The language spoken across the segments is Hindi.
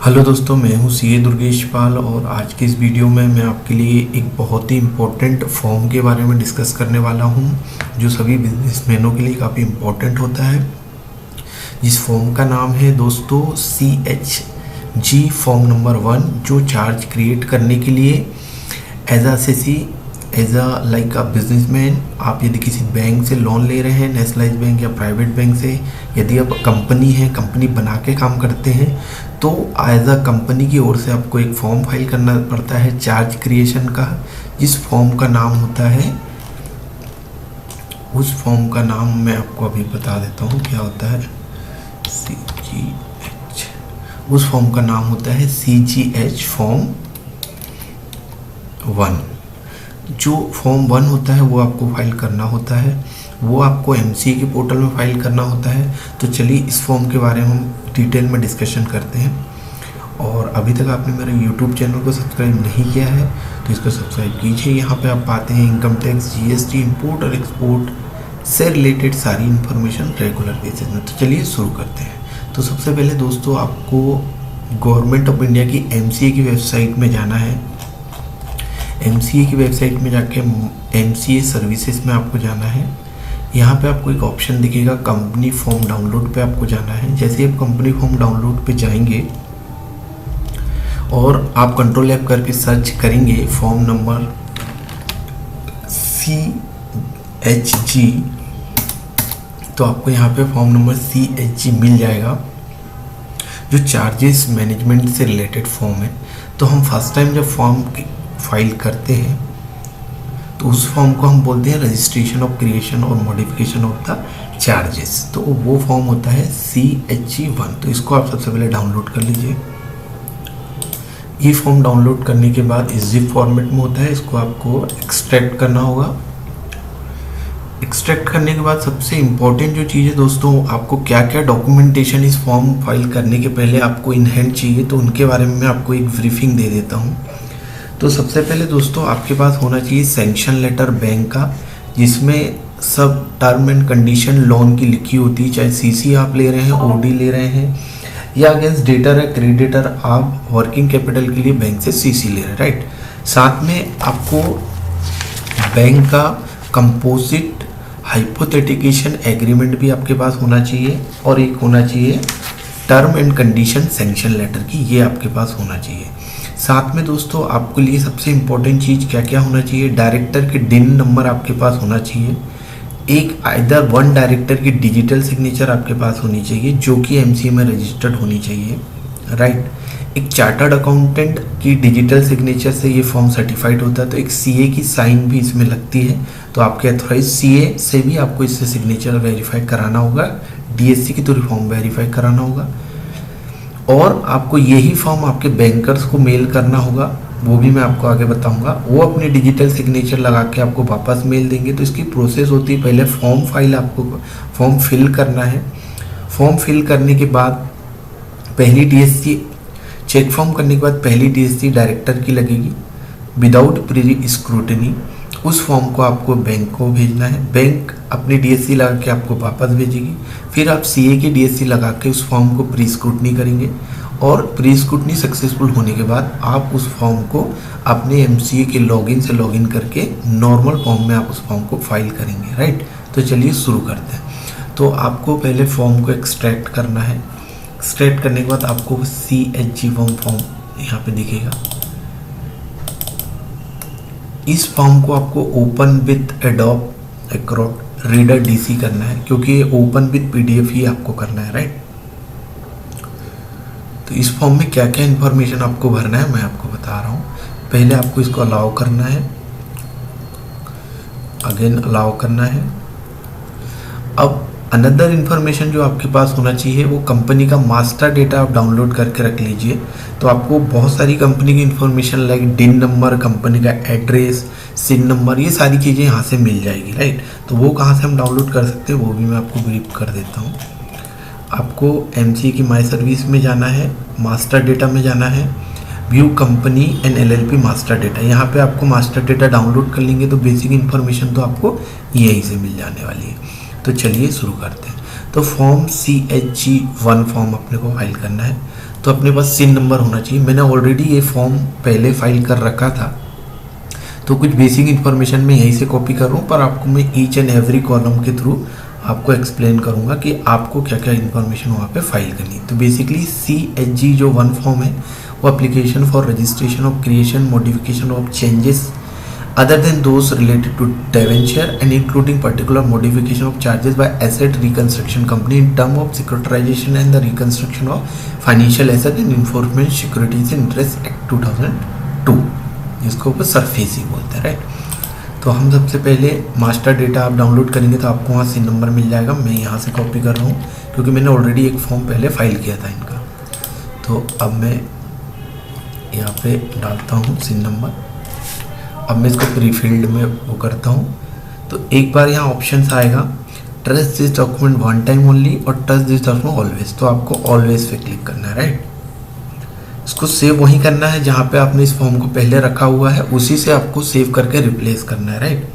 हेलो दोस्तों, मैं हूं सीए दुर्गेश पाल और आज की इस वीडियो में मैं आपके लिए एक बहुत ही इम्पोर्टेंट फॉर्म के बारे में डिस्कस करने वाला हूं जो सभी बिजनेसमैनों के लिए काफ़ी इम्पोर्टेंट होता है। जिस फॉर्म का नाम है दोस्तों CHG फॉर्म नंबर 1, जो चार्ज क्रिएट करने के लिए as a like a businessman आप यदि किसी बैंक से लोन ले रहे हैं, नेशनलाइज बैंक या प्राइवेट बैंक से, यदि आप कंपनी है, कंपनी बना के काम करते हैं, तो एज अ कंपनी की ओर से आपको एक फॉर्म फाइल करना पड़ता है चार्ज क्रिएशन का। जिस फॉर्म का नाम होता है, उस फॉर्म का नाम मैं आपको अभी बता देता हूँ क्या होता है। CGH, उस फॉर्म का नाम होता है CGH फॉर्म 1। जो फॉर्म 1 होता है वो आपको फाइल करना होता है, वो आपको MCA के पोर्टल में फाइल करना होता है। तो चलिए इस फॉर्म के बारे में हम डिटेल में डिस्कशन करते हैं। और अभी तक आपने मेरे YouTube चैनल को सब्सक्राइब नहीं किया है तो इसको सब्सक्राइब कीजिए। यहाँ पे आप पाते हैं इनकम टैक्स, GST, इंपोर्ट और एक्सपोर्ट से रिलेटेड सारी इन्फॉर्मेशन रेगुलर बेसिस में। तो चलिए शुरू करते हैं। तो सबसे पहले दोस्तों आपको गवर्नमेंट ऑफ इंडिया की MCA की वेबसाइट में जाना है। MCA की वेबसाइट में जाके MCA सर्विसेज में आपको जाना है। यहाँ पे आपको एक ऑप्शन दिखेगा कंपनी फॉर्म डाउनलोड पे आपको जाना है। जैसे ही आप कंपनी फॉर्म डाउनलोड पे जाएंगे और आप कंट्रोल ऐप करके सर्च करेंगे फॉर्म नंबर CHG, तो आपको यहाँ पे फॉर्म नंबर CHG मिल जाएगा जो चार्जेस मैनेजमेंट से रिलेटेड फॉर्म है। तो हम फर्स्ट टाइम जब फॉर्म फाइल करते हैं तो उस फॉर्म को हम बोलते हैं रजिस्ट्रेशन ऑफ क्रिएशन और मॉडिफिकेशन ऑफ द चार्जेस। तो वो फॉर्म होता है CHG1। तो इसको आप सबसे पहले डाउनलोड कर लीजिए। ये फॉर्म डाउनलोड करने के बाद इस जिप फॉर्मेट में होता है, इसको आपको एक्सट्रैक्ट करना होगा। एक्सट्रैक्ट करने के बाद सबसे इम्पोर्टेंट जो चीज़ है दोस्तों, आपको क्या क्या डॉक्यूमेंटेशन इस फॉर्म फाइल करने के पहले आपको इन हैंड चाहिए, तो उनके बारे में मैं आपको एक ब्रीफिंग दे देता हूँ। तो सबसे पहले दोस्तों आपके पास होना चाहिए सैंक्शन लेटर बैंक का, जिसमें सब टर्म एंड कंडीशन लोन की लिखी होती है, चाहे CC आप ले रहे हैं, OD ले रहे हैं या अगेंस्ट डेटर है क्रेडिटर, आप वर्किंग कैपिटल के लिए बैंक से CC ले रहे हैं, राइट। साथ में आपको बैंक का कंपोजिट हाइपोथेटिकेशन एग्रीमेंट भी आपके पास होना चाहिए और एक होना चाहिए term and condition sanction letter की, ये आपके पास होना चाहिए। साथ में दोस्तों आपके लिए सबसे इम्पोर्टेंट चीज़ क्या क्या होना चाहिए, डायरेक्टर के DIN नंबर आपके पास होना चाहिए। एक आइदर वन डायरेक्टर की डिजिटल सिग्नेचर आपके पास होनी चाहिए जो कि MCA में रजिस्टर्ड होनी चाहिए, राइट। एक चार्टर्ड अकाउंटेंट की डिजिटल सिग्नेचर से ये फॉर्म सर्टिफाइड होता है। तो एक CA की साइन भी इसमें लगती है, तो आपके अथॉराइज CA से भी आपको इससे सिग्नेचर वेरीफाई कराना होगा, DSC के थ्रू फॉर्म वेरीफाई कराना होगा। और आपको यही फॉर्म आपके बैंकर्स को मेल करना होगा, वो भी मैं आपको आगे बताऊंगा। वो अपनी डिजिटल सिग्नेचर लगा के आपको वापस मेल देंगे। तो इसकी प्रोसेस होती है, पहले फॉर्म फाइल आपको फॉर्म फिल करना है। फॉर्म फिल करने के बाद पहली DSC चेक फॉर्म करने के बाद पहली DSC डायरेक्टर की लगेगी विदाउट प्री स्क्रूटनी। उस फॉर्म को आपको बैंक को भेजना है, बैंक अपनी DSC लगा के आपको वापस भेजेगी। फिर आप CA की DSC लगा के उस फॉर्म को प्री स्क्रूटनी करेंगे और प्री स्क्रूटनी सक्सेसफुल होने के बाद आप उस फॉर्म को अपने MCA के लॉगिन से लॉगिन करके नॉर्मल फॉर्म में आप उस फॉर्म को फाइल करेंगे, राइट। तो चलिए शुरू करते हैं। तो आपको पहले फॉर्म को एक्सट्रैक्ट करना है। एक्सट्रैक्ट करने के बाद आपको CHG फॉर्म यहाँ पे दिखेगा। इस फॉर्म को आपको open with Adobe Acrobat Reader DC करना है, क्योंकि ये ओपन विथ PDF ही आपको करना है, राइट। तो इस फॉर्म में क्या क्या इन्फॉर्मेशन आपको भरना है मैं आपको बता रहा हूँ। पहले आपको इसको अलाउ करना है, अगेन अलाउ करना है। अब अनदर इन्फॉर्मेशन जो आपके पास होना चाहिए वो कंपनी का मास्टर डेटा आप डाउनलोड करके रख लीजिए। तो आपको बहुत सारी कंपनी की information like DIN number, company का एड्रेस, SIN नंबर, ये सारी चीज़ें यहाँ से मिल जाएगी, राइट। तो वो कहाँ से हम डाउनलोड कर सकते हैं वो भी मैं आपको ब्रीफ कर देता हूँ। आपको MCA की माई सर्विस में जाना है, मास्टर डेटा में जाना है, view company and LLP master data, यहाँ पे आपको मास्टर डेटा डाउनलोड कर लेंगे तो बेसिक इन्फॉर्मेशन तो आपको यहीं से मिल जाने वाली है। तो चलिए शुरू करते हैं। तो फॉर्म CHG1 फॉर्म अपने को फाइल करना है। तो अपने पास सिन नंबर होना चाहिए। मैंने ऑलरेडी ये फॉर्म पहले फाइल कर रखा था, तो कुछ बेसिक इन्फॉर्मेशन मैं यहीं से कॉपी कर रहा हूँ, पर आपको मैं ईच एंड एवरी कॉलम के थ्रू आपको एक्सप्लेन करूँगा कि आपको क्या क्या इन्फॉर्मेशन वहाँ पे फाइल करनी है। तो बेसिकली CHG जो वन फॉर्म है वो application for registration of creation modification of changes other than those related to debenture and including particular modification of charges by asset reconstruction company in term of securitization and the reconstruction of financial asset and enforcement securities interest act 2002, जिसको ऊपर सरफेसी बोलते हैं, राइट। तो हम सबसे पहले मास्टर डेटा आप डाउनलोड करेंगे तो आपको वहाँ सिन नंबर मिल जाएगा। मैं यहाँ से कॉपी कर रहा हूँ क्योंकि मैंने ऑलरेडी एक फॉर्म पहले फाइल किया था इनका। तो अब मैं यहाँ पे डालता हूँ सिन नंबर। अब मैं इसको प्री फिल्ड में वो करता हूँ। तो एक बार यहाँ ऑप्शंस आएगा trust this document one time only और ट्रस्ट दिस डॉक्यूमेंट ऑलवेज। तो आपको ऑलवेज पे क्लिक करना है, राइट। इसको सेव वहीं करना है जहाँ पे आपने इस फॉर्म को पहले रखा हुआ है, उसी से आपको सेव करके रिप्लेस करना है, राइट।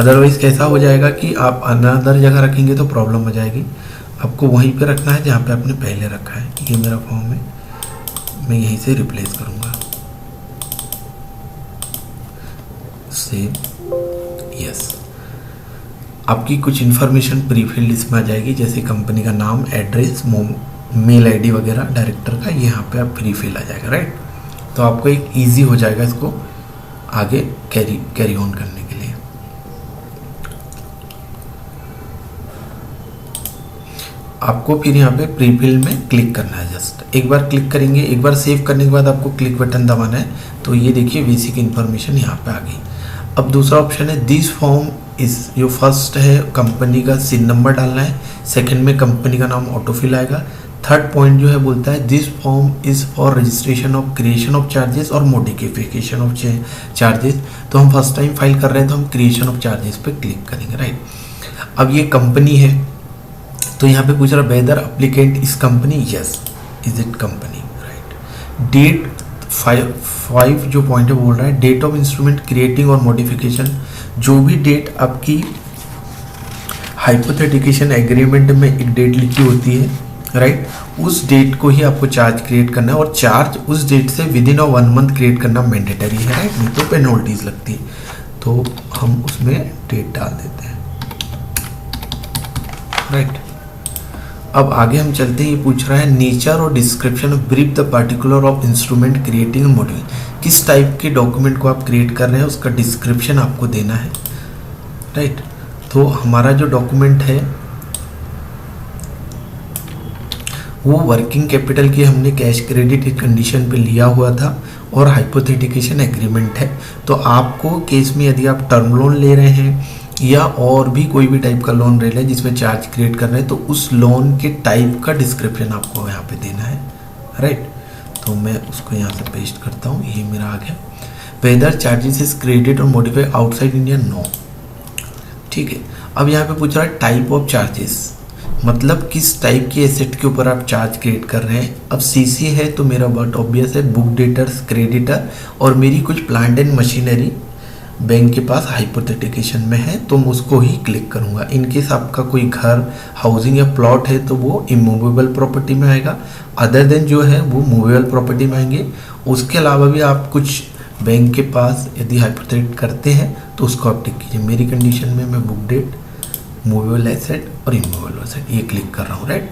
अदरवाइज कैसा हो जाएगा कि आप अनदर जगह रखेंगे तो प्रॉब्लम हो जाएगी। आपको वहीं पे रखना है जहाँ पे आपने पहले रखा है। ये मेरा फॉर्म है, मैं यहीं से रिप्लेस करूँगा। Save, yes. आपकी कुछ इन्फॉर्मेशन प्री फिल्ड इसमें आ जाएगी, जैसे कंपनी का नाम, एड्रेस, मेल आईडी वगैरह, डायरेक्टर का, यहाँ पे आप प्री फिल आ जाएगा, राइट। तो आपको एक इजी हो जाएगा इसको आगे कैरी ऑन करने के लिए। आपको फिर यहाँ पे प्री फिल में क्लिक करना है। जस्ट एक बार क्लिक करेंगे, एक बार सेव करने के बाद आपको क्लिक बटन दबाना है। तो ये देखिए बेसिक इन्फॉर्मेशन यहाँ पे आ गई। अब दूसरा ऑप्शन है दिस फॉर्म इस, जो फर्स्ट है कंपनी का सिन नंबर डालना है, सेकंड में कंपनी का नाम ऑटो फिल आएगा, थर्ड पॉइंट जो है बोलता है this form is for registration of creation of charges और मॉडिफिकेशन ऑफ चार्जेस। तो हम फर्स्ट टाइम फाइल कर रहे हैं तो हम क्रिएशन ऑफ चार्जेस पे क्लिक करेंगे, राइट। अब ये कंपनी है तो यहाँ पे पूछ रहा whether applicant is company, yes is it company, right. Date 5 जो पॉइंट है बोल रहा है डेट ऑफ इंस्ट्रूमेंट क्रिएटिंग और मॉडिफिकेशन। जो भी डेट आपकी हाइपोथेटिकेशन एग्रीमेंट में एक डेट लिखी होती है, राइट, उस डेट को ही आपको चार्ज क्रिएट करना है और चार्ज उस डेट से विद इन 1 मंथ क्रिएट करना मैंडेटरी है, राइट, नहीं तो पेनल्टीज लगती है। तो हम उसमें डेट डाल देते हैं, राइट। अब आगे हम चलते हैं। ये पूछ रहा है नेचर और description of brief the particular of instrument creating and modifying. किस टाइप के डॉक्यूमेंट को आप क्रिएट कर रहे हैं उसका डिस्क्रिप्शन आपको देना है, राइट। तो हमारा जो डॉक्यूमेंट है वो वर्किंग कैपिटल की हमने कैश क्रेडिट कंडीशन पे लिया हुआ था और हाइपोथेटिकेशन एग्रीमेंट है। तो आपको केस में यदि आप टर्म लोन ले रहे हैं या और भी कोई भी टाइप का लोन ले लें जिसमें चार्ज क्रिएट कर रहे हैं तो उस लोन के टाइप का डिस्क्रिप्शन आपको यहाँ पे देना है, राइट। तो मैं उसको यहाँ से पेस्ट करता हूँ, ये मेरा आ गया। वेदर चार्जेस इज क्रेडिट और मॉडिफाई आउटसाइड इंडिया, नो, ठीक है। अब यहाँ पे पूछ रहा है टाइप ऑफ चार्जेस, मतलब किस टाइप की एसेट के ऊपर आप चार्ज क्रिएट कर रहे हैं। अब सीसी है तो मेरा बहुत ऑब्वियस है बुक डेटर्स, क्रेडिटर, और मेरी कुछ प्लांट एंड मशीनरी बैंक के पास हाइपोथेटिकेशन में है तो मैं उसको ही क्लिक करूंगा। इनकेस आपका कोई घर, हाउसिंग या प्लॉट है तो वो इमूवेबल प्रॉपर्टी में आएगा, अदर देन जो है वो मूवेबल प्रॉपर्टी में आएंगे। उसके अलावा भी आप कुछ बैंक के पास यदि हाइपोथेटिक करते हैं तो उसको आप टिक कीजिए। मेरी कंडीशन में मैं बुक डेट, मूवेबल एसेट और इमूवेबल एसेट ये क्लिक कर रहा हूँ, राइट।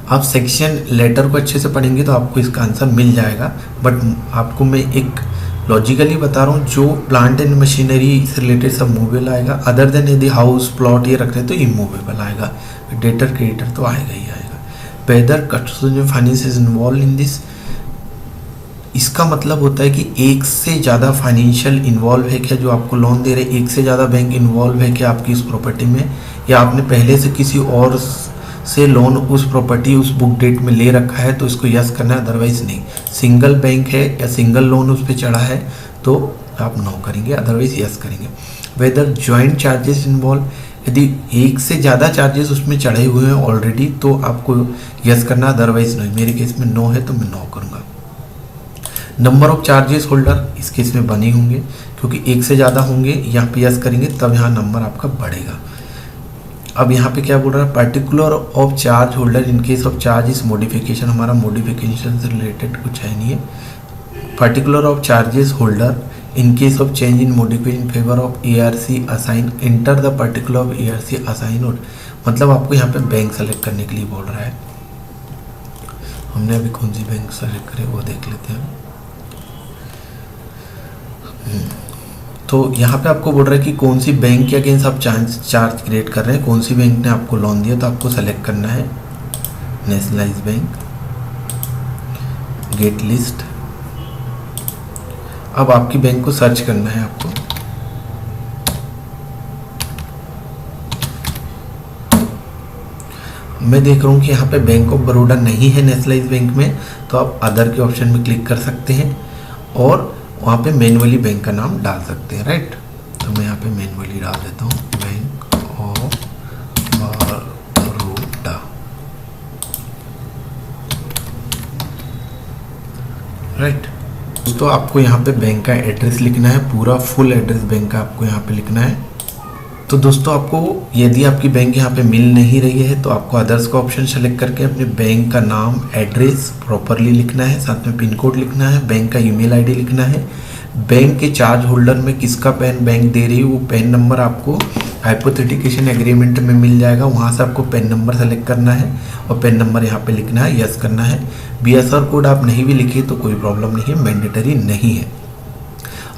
आप सेक्शन लेटर को अच्छे से पढ़ेंगे तो आपको इसका आंसर मिल जाएगा, बट आपको मैं एक लॉजिकली बता रहा हूँ। जो प्लांट एंड मशीनरी से रिलेटेड सब मूवेबल आएगा, अदर देन यदि हाउस प्लॉट ये रख रहे हैं तो इमूवेबल आएगा। डेटर क्रेडिटर तो आएगा ही आएगा। Whether custodian finance is involve in this, इसका मतलब होता है कि एक से ज़्यादा फाइनेंशियल इन्वॉल्व है क्या, जो आपको लोन दे रहे हैं एक से ज़्यादा बैंक इन्वॉल्व है क्या आपकी इस प्रॉपर्टी में, या आपने पहले से किसी और से लोन उस प्रॉपर्टी उस बुक डेट में ले रखा है तो इसको यस करना है, अदरवाइज नहीं। सिंगल बैंक है या सिंगल लोन उस पर चढ़ा है तो आप नो करेंगे, अदरवाइज यस करेंगे। वेदर जॉइंट चार्जेस इन्वॉल्व, यदि एक से ज़्यादा चार्जेस उसमें चढ़े हुए हैं ऑलरेडी तो आपको यस करना, अदरवाइज नहीं। मेरे केस में नो है तो मैं नो करूँगा। नंबर ऑफ चार्जेस होल्डर इस केस में बने होंगे क्योंकि एक से ज़्यादा होंगे, यहाँ पे यस करेंगे तब यहाँ नंबर आपका बढ़ेगा। अब यहाँ पे क्या बोल रहा है, particular of charge holder in case of charge इस मॉडिफिकेशन, हमारा मॉडिफिकेशन से रिलेटेड कुछ है नहीं है। Particular of charges holder in case of change in modification in favour of ARC assign, enter the particular of ARC assign. और मतलब आपको यहाँ पे बैंक सेलेक्ट करने के लिए बोल रहा है। हमने अभी कौन सी बैंक सेलेक्ट करे वो देख लेते हैं। तो यहाँ पे आपको बोल रहा है कि कौन सी बैंक के अगेंस्ट आप चार्ज क्रिएट कर रहे हैं, कौन सी बैंक ने आपको लोन दिया, तो आपको सेलेक्ट करना है नेशनलाइज बैंक, गेट लिस्ट। अब आपकी बैंक को सर्च करना है आपको। मैं देख रहा हूँ कि यहाँ पे बैंक ऑफ बड़ौदा नहीं है नेशनलाइज बैंक में, तो आप अदर के ऑप्शन में क्लिक कर सकते हैं और वहाँ पे मैनुअली बैंक का नाम डाल सकते हैं, राइट। तो मैं यहाँ पे मैनुअली डाल देता हूँ बैंक ऑफ बड़ौदा, राइट। तो आपको यहाँ पे बैंक का एड्रेस लिखना है, पूरा फुल एड्रेस बैंक का आपको यहाँ पे लिखना है। तो दोस्तों आपको यदि आपकी बैंक यहाँ पे मिल नहीं रही है तो आपको अदर्स का ऑप्शन सेलेक्ट करके अपने बैंक का नाम, एड्रेस प्रॉपरली लिखना है, साथ में पिन कोड लिखना है, बैंक का ईमेल आईडी लिखना है, बैंक के चार्ज होल्डर में किसका पेन बैंक दे रही है वो पेन नंबर आपको हाइपोथेटिकेशन एग्रीमेंट में मिल जाएगा, वहाँ से आपको पेन नंबर सेलेक्ट करना है और पेन नंबर यहाँ पे लिखना है, यस करना है। BSR कोड आप नहीं भी लिखे तो कोई प्रॉब्लम नहीं है, मैंडेटरी नहीं है।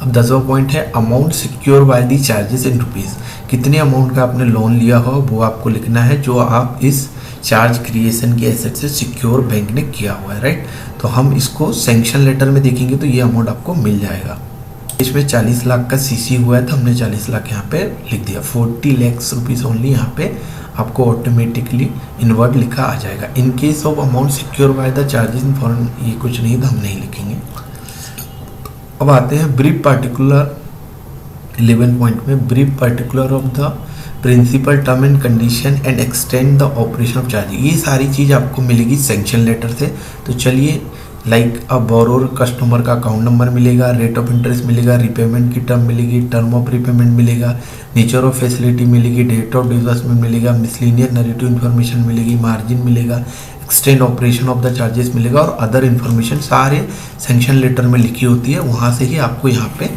अब 10वां पॉइंट है amount secure by the charges in rupees, कितने अमाउंट का आपने लोन लिया हो वो आपको लिखना है जो आप इस चार्ज क्रिएशन की एसेट से सिक्योर बैंक ने किया हुआ है, राइट। तो हम इसको सैंक्शन लेटर में देखेंगे तो ये अमाउंट आपको मिल जाएगा। इसमें 40 लाख का CC हुआ है तो हमने 40 लाख यहाँ पे लिख दिया, 40 लाख रुपीज़ ओनली यहाँ पे आपको ऑटोमेटिकली इनवर्ट लिखा आ जाएगा। इन case of amount secure by the charges in foreign, ये कुछ नहीं तो हम नहीं लिखेंगे। अब आते हैं ब्रीफ पार्टिकुलर 11 पॉइंट में, brief particular of the principal term and condition and extend the operation of charge. ये सारी चीज़ आपको मिलेगी सैंक्शन लेटर से। तो चलिए, लाइक अब बोरोर कस्टमर का अकाउंट नंबर मिलेगा, रेट ऑफ इंटरेस्ट मिलेगा, रिपेमेंट की टर्म मिलेगी, टर्म ऑफ रिपेमेंट मिलेगा, नेचर ऑफ फैसिलिटी मिलेगी, डेट ऑफ डिसबर्समेंट मिलेगा, मिसलिनियर नरेटिव इन्फॉर्मेशन मिलेगी, मार्जिन मिलेगा, extend operation of the charges मिलेगा और अदर इन्फॉर्मेशन सारे सैंक्शन लेटर में लिखी होती है, वहाँ से ही आपको यहाँ पे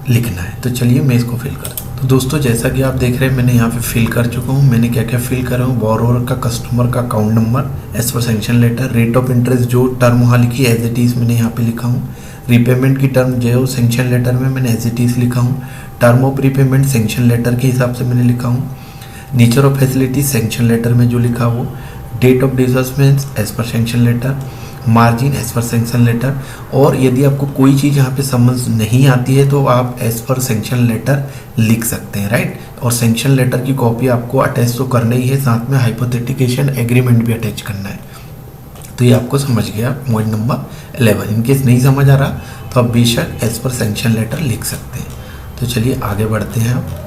लिखना है। तो चलिए मैं इसको फिल करता हूँ। तो दोस्तों जैसा कि आप देख रहे हैं मैंने यहाँ पे फिल कर चुका हूँ। मैंने क्या क्या फिल करा हूँ, बोरोवर का कस्टमर का account number as per sanction letter, rate of interest जो टर्म वहाँ लिखी एज इट इज़ मैंने यहाँ पे लिखा हूँ, रिपेमेंट की टर्म जो सैंक्शन लेटर में मैंने एज इट इज़ लिखा हूँ, term of repayment sanction letter के हिसाब से मैंने लिखा हूँ, nature of facility sanction letter में जो लिखा वो, date of disbursement as per sanction letter, margin as per sanction letter. और यदि आपको कोई चीज़ यहाँ पे समझ नहीं आती है तो आप एज पर सैंक्शन लेटर लिख सकते हैं, राइट। और सैंक्शन लेटर की कॉपी आपको अटैच तो करना ही है, साथ में हाइपोथेटिकेशन एग्रीमेंट भी अटैच करना है। तो ये आपको समझ गया पॉइंट नंबर 11। इनकेस नहीं समझ आ रहा तो आप बेशक एज पर सैंक्शन लेटर लिख सकते हैं। तो चलिए आगे बढ़ते हैं।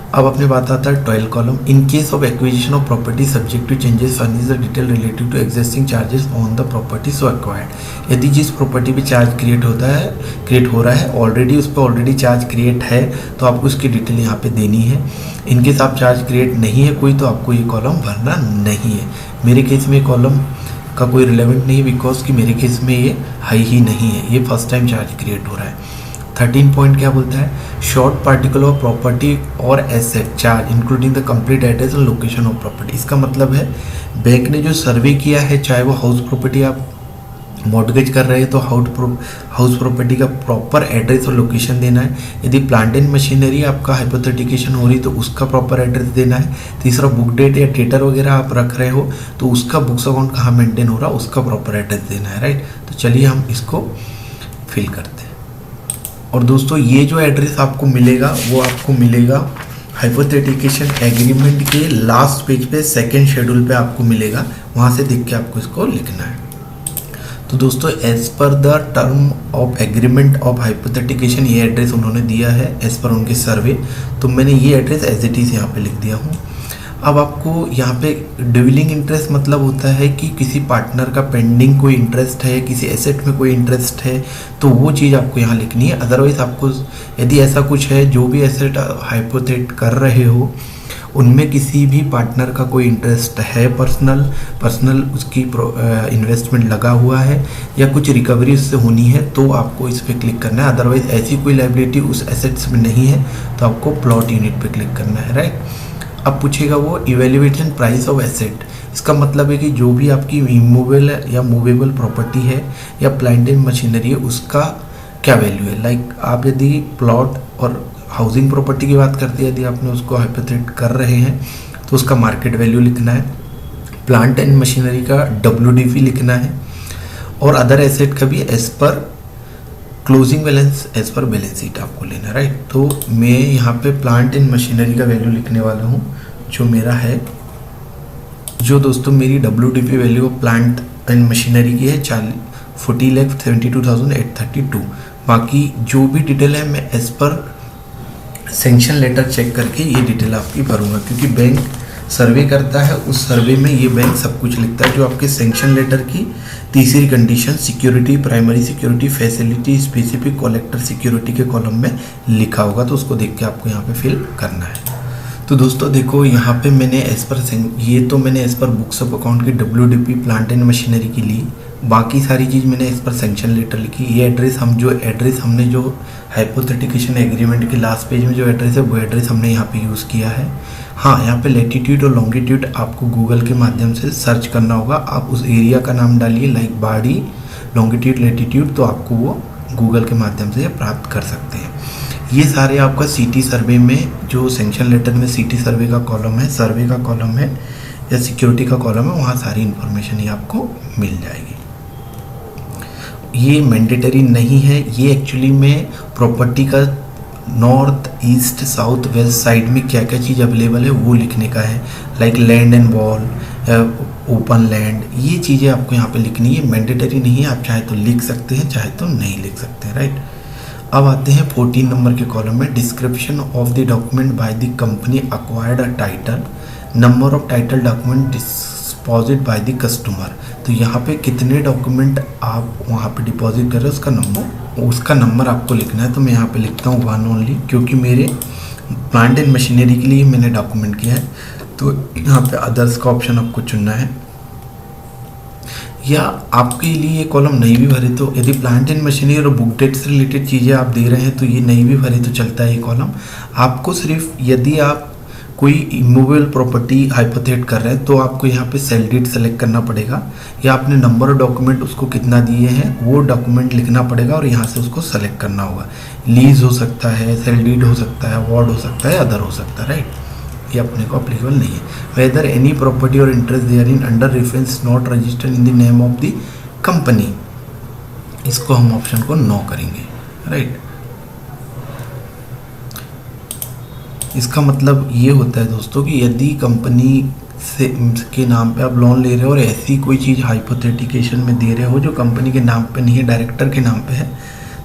अब अपने बात आता है 12 column, in case of acquisition of property subject to changes furnish the detail relative to existing charges on the property so acquired. यदि जिस प्रॉपर्टी पे चार्ज क्रिएट हो रहा है ऑलरेडी उस पर ऑलरेडी चार्ज क्रिएट है तो आपको उसकी डिटेल यहाँ पे देनी है। इनकेस आप चार्ज क्रिएट नहीं है कोई तो आपको ये कॉलम भरना नहीं है। मेरे केस में कॉलम का कोई रिलेवेंट नहीं है बिकॉज कि मेरे केस में ये हाई ही नहीं है, ये फर्स्ट टाइम चार्ज क्रिएट हो रहा है। 13 पॉइंट क्या बोलता है, शॉर्ट पार्टिकल ऑफ प्रॉपर्टी और asset charge including the complete address और लोकेशन ऑफ प्रॉपर्टी। इसका मतलब है बैंक ने जो सर्वे किया है, चाहे वो हाउस प्रॉपर्टी आप मॉर्गेज कर रहे हैं तो हाउस प्रॉपर्टी का प्रॉपर एड्रेस और लोकेशन देना है। यदि प्लांट एंड मशीनरी आपका हाइपोथेटिकेशन हो रही तो उसका प्रॉपर एड्रेस देना है। तीसरा बुक डेट या डेटर वगैरह आप रख रहे हो तो उसका बुक्स अकाउंट कहाँ मेंटेन हो रहा है उसका प्रॉपर एड्रेस देना है, राइट। तो चलिए हम इसको फिल करते हैं। और दोस्तों ये जो एड्रेस आपको मिलेगा वो आपको मिलेगा हाइपोथेटिकेशन एग्रीमेंट के लास्ट पेज पे सेकंड शेड्यूल पे आपको मिलेगा, वहाँ से देख के आपको इसको लिखना है। तो दोस्तों as per the term of agreement of hypothecation ये एड्रेस उन्होंने दिया है एज पर उनके सर्वे, तो मैंने ये एड्रेस एज इट इज़ यहाँ पे लिख दिया हूँ। अब आपको यहाँ पे ड्यूलिंग इंटरेस्ट मतलब होता है कि किसी पार्टनर का पेंडिंग कोई इंटरेस्ट है, किसी एसेट में कोई इंटरेस्ट है तो वो चीज़ आपको यहाँ लिखनी है। अदरवाइज आपको यदि ऐसा कुछ है जो भी एसेट हाइपोथेट कर रहे हो उनमें किसी भी पार्टनर का कोई इंटरेस्ट है, पर्सनल उसकी इन्वेस्टमेंट लगा हुआ है या कुछ रिकवरी उससे होनी है तो आपको इस पर क्लिक करना है। अदरवाइज ऐसी कोई लायबिलिटी उस एसेट्स में नहीं है तो आपको प्लॉट यूनिट पे क्लिक करना है, राइट। अब पूछेगा वो इवेल्युएशन प्राइस ऑफ एसेट। इसका मतलब है कि जो भी आपकी इमूवेबल या मूवेबल प्रॉपर्टी है या प्लांट एंड मशीनरी है उसका क्या वैल्यू है। लाइक आप यदि प्लॉट और हाउसिंग प्रॉपर्टी की बात करते हैं, यदि आपने उसको हाइपोथेट कर रहे हैं तो उसका मार्केट वैल्यू लिखना है, प्लांट एंड मशीनरी का WDV लिखना है और अदर एसेट का भी as per closing balance as per balance sheet आपको लेना, राइट। तो मैं यहाँ पे प्लांट एंड मशीनरी का वैल्यू लिखने वाला हूँ जो मेरा है, जो दोस्तों मेरी WDV value plant and machinery की है 40,72,832। बाकी जो भी डिटेल है मैं as per sanction letter check करके ये डिटेल आपकी भरूंगा, क्योंकि बैंक सर्वे करता है, उस सर्वे में ये बैंक सब कुछ लिखता है। जो आपके सैंक्शन लेटर की तीसरी condition security, primary security, facility, specific collector security के कॉलम में लिखा होगा, तो उसको देख के आपको यहाँ पे फिल करना है। तो दोस्तों देखो यहाँ पे मैंने मैंने as per books of account की WDP प्लांट एंड मशीनरी की ली, बाकी सारी चीज़ मैंने इस पर सैंक्शन लेटर लिखी। ये एड्रेस हमने जो हाइपोथेटिकेशन एग्रीमेंट के लास्ट पेज में जो एड्रेस है वो एड्रेस हमने यहाँ पे यूज़ किया है। हाँ, यहाँ पे लैटिट्यूड और लॉन्गिट्यूड आपको गूगल के माध्यम से सर्च करना होगा। आप उस एरिया का नाम डालिए, लाइक बाड़ी, लॉन्गिट्यूड, लैटिट्यूड, तो आपको वो गूगल के माध्यम से प्राप्त कर सकते हैं। ये सारे आपका सिटी सर्वे में, जो सैंक्शन लेटर में सिटी सर्वे का कॉलम है, सर्वे का कॉलम है या सिक्योरिटी का कॉलम है, वहाँ सारी इन्फॉर्मेशन ही आपको मिल जाएगी। ये मैंडेटरी नहीं है, ये एक्चुअली में प्रॉपर्टी का north, east, south, west side में क्या क्या चीज़ अवेलेबल है वो लिखने का है। Like land and wall, open land, ये चीज़ें आपको यहाँ पे लिखनी है, मैंडेटरी नहीं है। आप चाहे तो लिख सकते हैं, चाहे तो नहीं लिख सकते, राइट। अब आते हैं 14 नंबर के कॉलम में, description of the document by the company acquired a title, number of title document deposit by the customer. तो यहाँ पे कितने डॉक्यूमेंट आप वहाँ पे डिपॉजिट कर रहे हैं उसका नंबर आपको लिखना है। तो मैं यहाँ पे लिखता हूँ 1 ओनली, क्योंकि मेरे प्लांट एंड मशीनरी के लिए मैंने डॉक्यूमेंट किया है। तो यहाँ पे अदर्स का ऑप्शन आपको चुनना है, या आपके लिए ये कॉलम नहीं भी भरे तो, यदि प्लांट एंड मशीनरी और बुक डेट से रिलेटेड चीज़ें आप दे रहे हैं तो ये नहीं भी भरे तो चलता है ये कॉलम। आपको सिर्फ यदि आप कोई इमूवेबल प्रॉपर्टी हाइपोथेट कर रहे हैं तो आपको यहाँ पे सेल डीड सेलेक्ट करना पड़ेगा, या आपने नंबर ऑफ डॉक्यूमेंट उसको कितना दिए हैं वो डॉक्यूमेंट लिखना पड़ेगा और यहाँ से उसको सेलेक्ट करना होगा। लीज हो सकता है, सेल डीड हो सकता है, अवार्ड हो सकता है, अदर हो सकता है, राइट। ये अपने को अप्लीकेबल नहीं है। वेदर एनी प्रॉपर्टी और interest there in under reference not registered in the name of the company, इसको हम ऑप्शन को नो करेंगे, राइट। इसका मतलब ये होता है दोस्तों कि यदि कंपनी से के नाम पे आप लोन ले रहे हो और ऐसी कोई चीज़ हाइपोथेटिकेशन में दे रहे हो जो कंपनी के नाम पे नहीं है, डायरेक्टर के नाम पे है,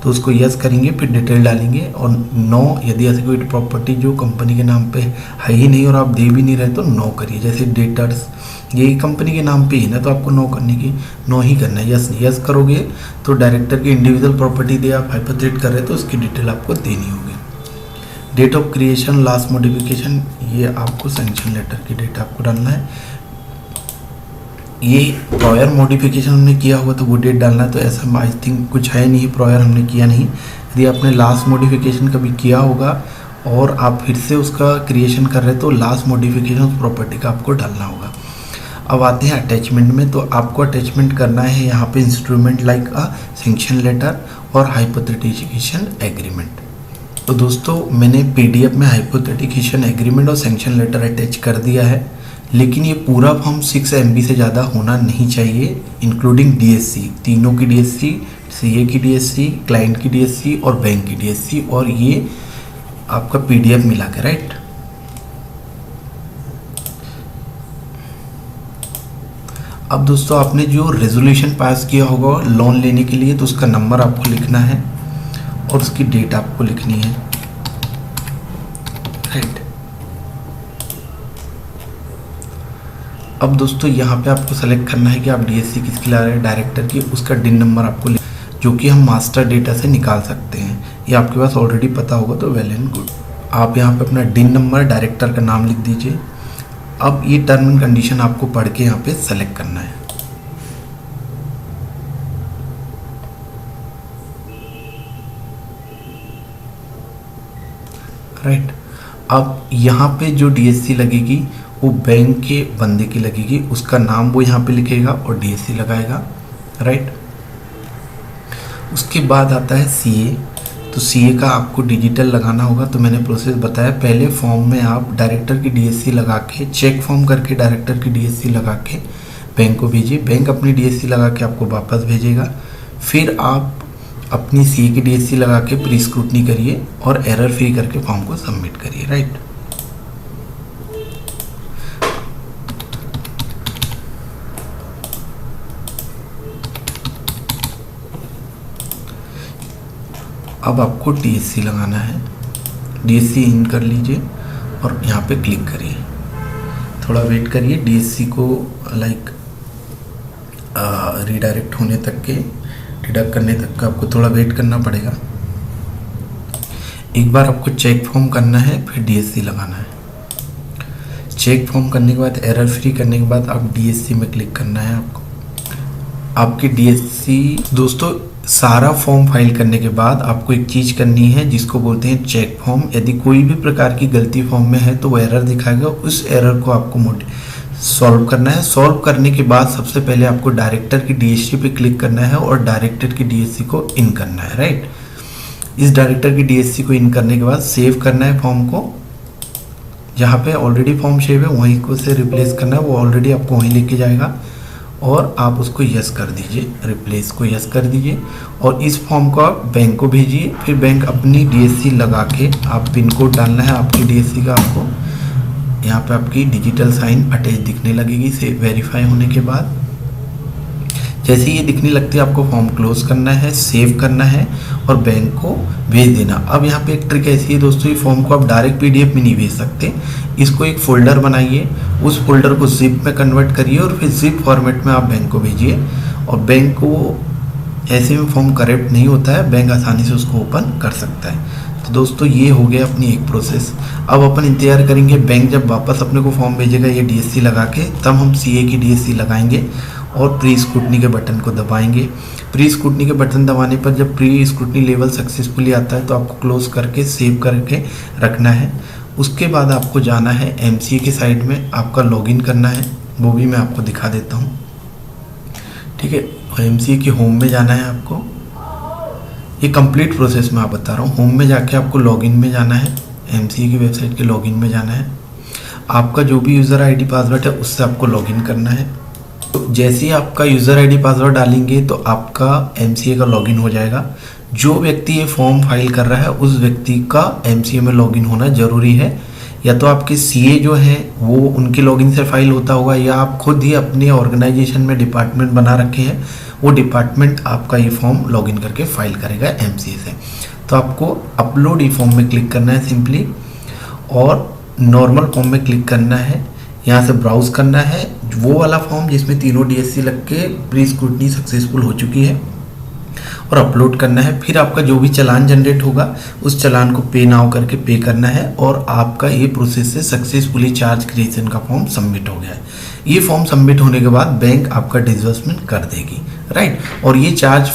तो उसको यस करेंगे, फिर डिटेल डालेंगे, और नो यदि ऐसी कोई प्रॉपर्टी जो कंपनी के नाम पे है ही नहीं और आप दे भी नहीं रहे तो नो करिए। जैसे डेटर्स, ये कंपनी के नाम पे ही ना, तो आपको नो करने की नो ही करना है। यस करोगे तो डायरेक्टर की इंडिविजुअल प्रॉपर्टी दे आप हाइपोथेट कर रहे तो उसकी डिटेल आपको देनी होगी। Date of creation, last modification, ये आपको सैंक्शन लेटर की डेट आपको डालना है। ये प्रायर मॉडिफिकेशन हमने किया होगा तो वो डेट डालना है, तो ऐसा आई थिंक कुछ है नहीं, प्रायर हमने किया नहीं। यदि आपने लास्ट मॉडिफिकेशन कभी किया होगा और आप फिर से उसका क्रिएशन कर रहे हैं तो लास्ट मॉडिफिकेशन उस प्रॉपर्टी का आपको डालना होगा। अब आते हैं अटैचमेंट में, तो आपको अटैचमेंट करना है यहाँ पे instrument like a sanction letter और हाइपोथेटिकेशन एग्रीमेंट। तो दोस्तों मैंने PDF में हाइपोथेटिकेशन एग्रीमेंट और सैंक्शन लेटर अटैच कर दिया है, लेकिन ये पूरा फॉर्म 6 MB से ज़्यादा होना नहीं चाहिए, इंक्लूडिंग DSC, तीनों की DSC, CA की DSC, क्लाइंट की DSC और बैंक की DSC, और ये आपका PDF मिला के, राइट। अब दोस्तों आपने जो रेजोल्यूशन पास किया होगा लोन लेने के लिए तो उसका नंबर आपको लिखना है और उसकी डेट आपको लिखनी है, राइट। अब दोस्तों यहाँ पे आपको सेलेक्ट करना है कि आप DSC किसकी ला रहे हैं, डायरेक्टर की, उसका DIN नंबर आपको जो कि हम मास्टर डेटा से निकाल सकते हैं। ये आपके पास ऑलरेडी पता होगा तो वेल एंड गुड। आप यहाँ पे अपना डिन नंबर, डायरेक्टर का नाम लिख दीजिए। अब ये टर्म एंड कंडीशन आपको पढ़ के यहाँ पे सेलेक्ट करना है। राइट, अब यहाँ पे जो डीएससी लगेगी वो बैंक के बंदे की लगेगी, उसका नाम वो यहाँ पे लिखेगा और डीएससी लगाएगा। राइट, उसके बाद आता है सीए। तो सीए का आपको डिजिटल लगाना होगा। तो मैंने प्रोसेस बताया, पहले फॉर्म में आप डायरेक्टर की डीएससी लगा के, चेक फॉर्म करके डायरेक्टर की डीएससी लगा के बैंक को भेजिए। बैंक अपनी डीएससी लगा के आपको वापस भेजेगा। फिर आप अपनी सीए की डीएससी लगा के प्री स्क्रूटनी करिए और एरर फ्री करके फॉर्म को सबमिट करिए। राइट, अब आपको डीएससी लगाना है। डीएससी इन कर लीजिए और यहाँ पे क्लिक करिए। थोड़ा वेट करिए, डीएससी को रीडायरेक्ट होने तक के, डिडक्ट करने तक का आपको थोड़ा वेट करना पड़ेगा। एक बार आपको चेक फॉर्म करना है, फिर डीएससी लगाना है। चेक फॉर्म करने के बाद, एरर फ्री करने के बाद आप डीएससी में क्लिक करना है। आपको आपकी डीएससी, दोस्तों सारा फॉर्म फाइल करने के बाद आपको एक चीज़ करनी है जिसको बोलते हैं चेक फॉर्म। यदि कोई भी प्रकार की गलती फॉर्म में है तो वो एरर दिखाएगा, उस एरर को आपको सॉल्व करना है। सॉल्व करने के बाद सबसे पहले आपको डायरेक्टर की डीएससी पे क्लिक करना है और डायरेक्टर की डीएससी को इन करना है। राइट, इस डायरेक्टर की डीएससी को इन करने के बाद सेव करना है फॉर्म को। जहाँ पे ऑलरेडी फॉर्म सेव है वहीं को से रिप्लेस करना है, वो ऑलरेडी आपको वहीं लेके जाएगा और आप उसको यस कर दीजिए, रिप्लेस को यस कर दीजिए और इस फॉर्म को आप बैंक को भेजिए। फिर बैंक अपनी डीएससी लगा के, आप पिन कोड डालना है आपकी डीएससी का। आपको यहाँ पे आपकी डिजिटल साइन अटैच दिखने लगेगी से वेरीफाई होने के बाद। जैसे ही ये दिखने लगती है आपको फॉर्म क्लोज करना है, सेव करना है और बैंक को भेज देना। अब यहाँ पे एक ट्रिक ऐसी है दोस्तों, ये फॉर्म को आप डायरेक्ट पीडीएफ में नहीं भेज सकते। इसको एक फोल्डर बनाइए, उस फोल्डर को जिप में कन्वर्ट करिए और फिर जिप फॉर्मेट में आप बैंक को भेजिए। और बैंक को ऐसे में फॉर्म करेक्ट नहीं होता है, बैंक आसानी से उसको ओपन कर सकता है। तो दोस्तों ये हो गया अपनी एक प्रोसेस। अब अपन इंतजार करेंगे बैंक जब वापस अपने को फॉर्म भेजेगा ये डीएससी लगा के, तब हम सीए की डीएससी लगाएंगे और प्री स्क्रूटनी के बटन को दबाएंगे। प्री स्क्रूटनी के बटन दबाने पर जब प्री स्क्रूटनी लेवल सक्सेसफुली आता है तो आपको क्लोज करके सेव करके रखना है। उसके बाद आपको जाना है एमसीए के साइड में, आपका लॉगिन करना है, वो भी मैं आपको दिखा देता हूँ। ठीक है, एमसीए की होम में जाना है आपको। ये कंप्लीट प्रोसेस मैं आप बता रहा हूँ। होम में जाके आपको लॉगिन में जाना है, एमसीए की वेबसाइट के लॉगिन में जाना है। आपका जो भी यूज़र आईडी पासवर्ड है उससे आपको लॉगिन करना है। तो जैसे ही आपका यूज़र आईडी पासवर्ड डालेंगे तो आपका एमसीए का लॉगिन हो जाएगा। जो व्यक्ति ये फॉर्म फाइल कर रहा है उस व्यक्ति का एमसीए में लॉगिन होना ज़रूरी है। या तो आपके सीए जो हैं वो उनके लॉगिन से फाइल होता होगा, या आप खुद ही अपने ऑर्गेनाइजेशन में डिपार्टमेंट बना रखे हैं, वो डिपार्टमेंट आपका ये फॉर्म लॉगिन करके फाइल करेगा एमसीए से। तो आपको अपलोड ई फॉर्म में क्लिक करना है सिंपली, और नॉर्मल फॉर्म में क्लिक करना है। यहाँ से ब्राउज करना है वो वाला फॉर्म जिसमें तीनों डीएससी लग के प्री स्क्रूटनी सक्सेसफुल हो चुकी है, और अपलोड करना है। फिर आपका जो भी चालान जनरेट होगा उस चालान को पे नाउ करके पे करना है, और आपका ये प्रोसेस से सक्सेसफुली चार्ज क्रिएशन का फॉर्म सबमिट हो गया है। ये फॉर्म सबमिट होने के बाद बैंक आपका डिसबर्समेंट कर देगी। राइट, और ये चार्ज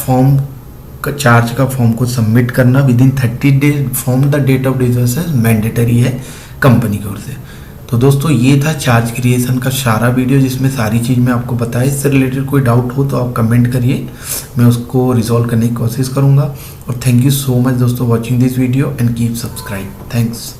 का फॉर्म को सबमिट करना within 30 days from the date of disbursement mandatory है कंपनी की ओर से। तो दोस्तों ये था चार्ज क्रिएशन का सारा वीडियो जिसमें सारी चीज़ मैं आपको बताया। इससे रिलेटेड कोई डाउट हो तो आप कमेंट करिए, मैं उसको रिजॉल्व करने की कोशिश करूँगा। और थैंक यू सो मच दोस्तों watching this video and keep subscribe. Thanks.